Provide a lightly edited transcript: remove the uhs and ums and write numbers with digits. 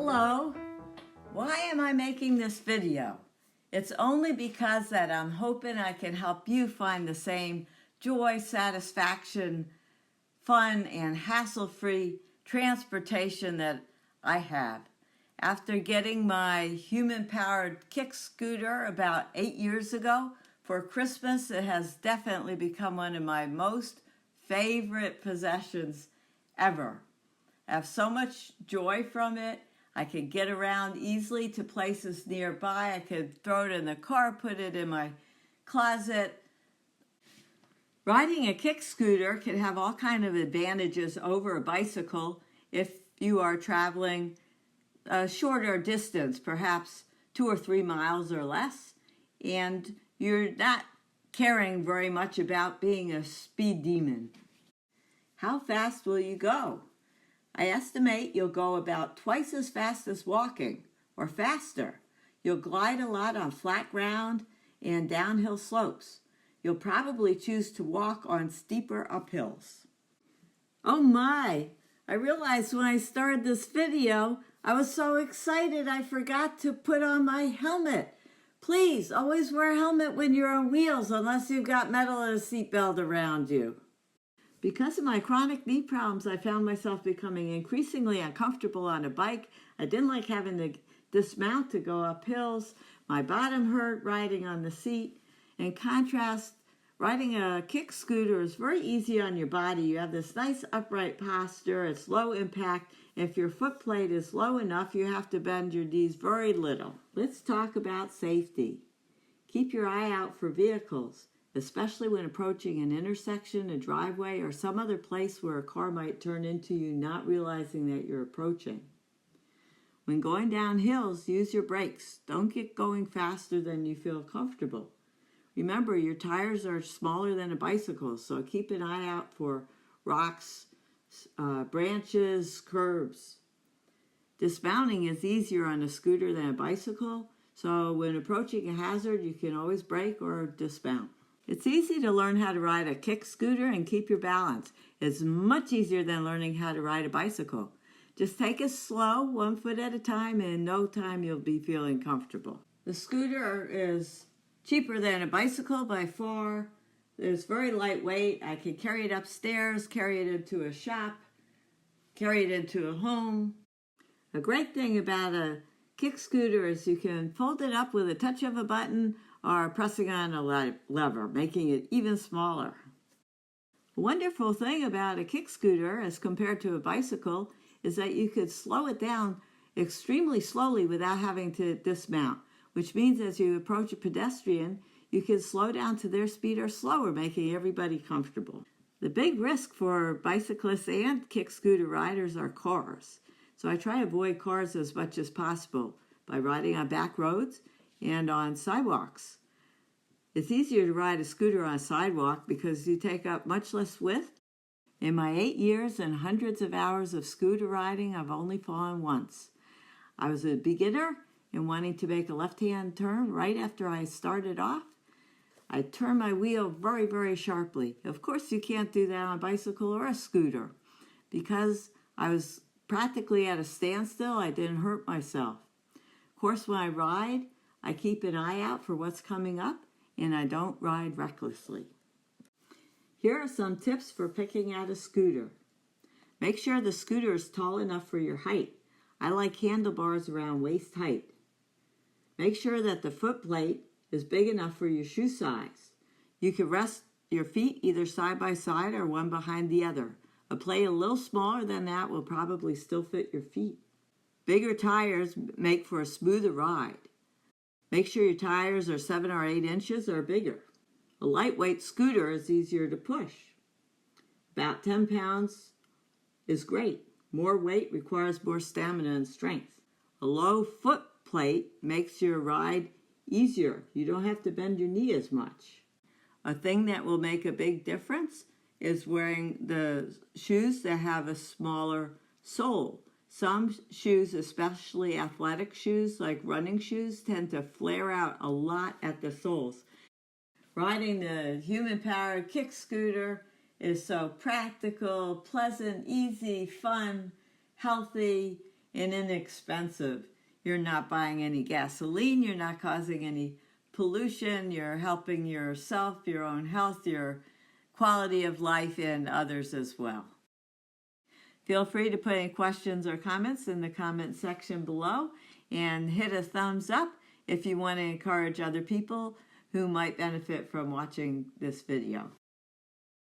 Hello. Why am I making this video? It's only because that I'm hoping I can help you find the same joy, satisfaction, fun, and hassle-free transportation that I have. After getting my human-powered kick scooter about 8 years ago for Christmas, it has definitely become one of my most favorite possessions ever. I have so much joy from it. I could get around easily to places nearby. I could throw it in the car, put it in my closet. Riding a kick scooter can have all kinds of advantages over a bicycle if you are traveling a shorter distance, perhaps 2 or 3 miles or less, and you're not caring very much about being a speed demon. How fast will you go? I estimate you'll go about twice as fast as walking, or faster. You'll glide a lot on flat ground and downhill slopes. You'll probably choose to walk on steeper uphills. Oh my! I realized when I started this video, I was so excited I forgot to put on my helmet. Please, always wear a helmet when you're on wheels unless you've got metal and a seatbelt around you. Because of my chronic knee problems, I found myself becoming increasingly uncomfortable on a bike. I didn't like having to dismount to go up hills. My bottom hurt riding on the seat. In contrast, riding a kick scooter is very easy on your body. You have this nice upright posture. It's low impact. If your foot plate is low enough, you have to bend your knees very little. Let's talk about safety. Keep your eye out for vehicles, especially when approaching an intersection, a driveway, or some other place where a car might turn into you, not realizing that you're approaching. When going down hills, use your brakes. Don't get going faster than you feel comfortable. Remember, your tires are smaller than a bicycle, so keep an eye out for rocks, branches, curbs. Dismounting is easier on a scooter than a bicycle, so when approaching a hazard, you can always brake or dismount. It's easy to learn how to ride a kick scooter and keep your balance. It's much easier than learning how to ride a bicycle. Just take it slow, 1 foot at a time, and in no time you'll be feeling comfortable. The scooter is cheaper than a bicycle by far. It's very lightweight. I can carry it upstairs, carry it into a shop, carry it into a home. A great thing about a kick scooter is you can fold it up with a touch of a button or pressing on a lever, making it even smaller. A wonderful thing about a kick scooter as compared to a bicycle is that you could slow it down extremely slowly without having to dismount, which means as you approach a pedestrian, you can slow down to their speed or slower, making everybody comfortable. The big risk for bicyclists and kick scooter riders are cars. So I try to avoid cars as much as possible by riding on back roads and on sidewalks. It's easier to ride a scooter on a sidewalk because you take up much less width. In my 8 years and hundreds of hours of scooter riding, I've only fallen once. I was a beginner and wanting to make a left-hand turn right after I started off. I turned my wheel very, very sharply. Of course, you can't do that on a bicycle or a scooter. Because I was practically at a standstill, I didn't hurt myself. Of course, when I ride, I keep an eye out for what's coming up, and I don't ride recklessly. Here are some tips for picking out a scooter. Make sure the scooter is tall enough for your height. I like handlebars around waist height. Make sure that the foot plate is big enough for your shoe size. You can rest your feet either side by side or one behind the other. A plate a little smaller than that will probably still fit your feet. Bigger tires make for a smoother ride. Make sure your tires are 7 or 8 inches or bigger. A lightweight scooter is easier to push. About 10 pounds is great. More weight requires more stamina and strength. A low foot plate makes your ride easier. You don't have to bend your knee as much. A thing that will make a big difference is wearing the shoes that have a smaller sole. Some shoes, especially athletic shoes like running shoes, tend to flare out a lot at the soles. Riding the human-powered kick scooter is so practical, pleasant, easy, fun, healthy, and inexpensive. You're not buying any gasoline, you're not causing any pollution, you're helping yourself, your own health, your quality of life, and others as well. Feel free to put any questions or comments in the comment section below, and hit a thumbs up if you want to encourage other people who might benefit from watching this video.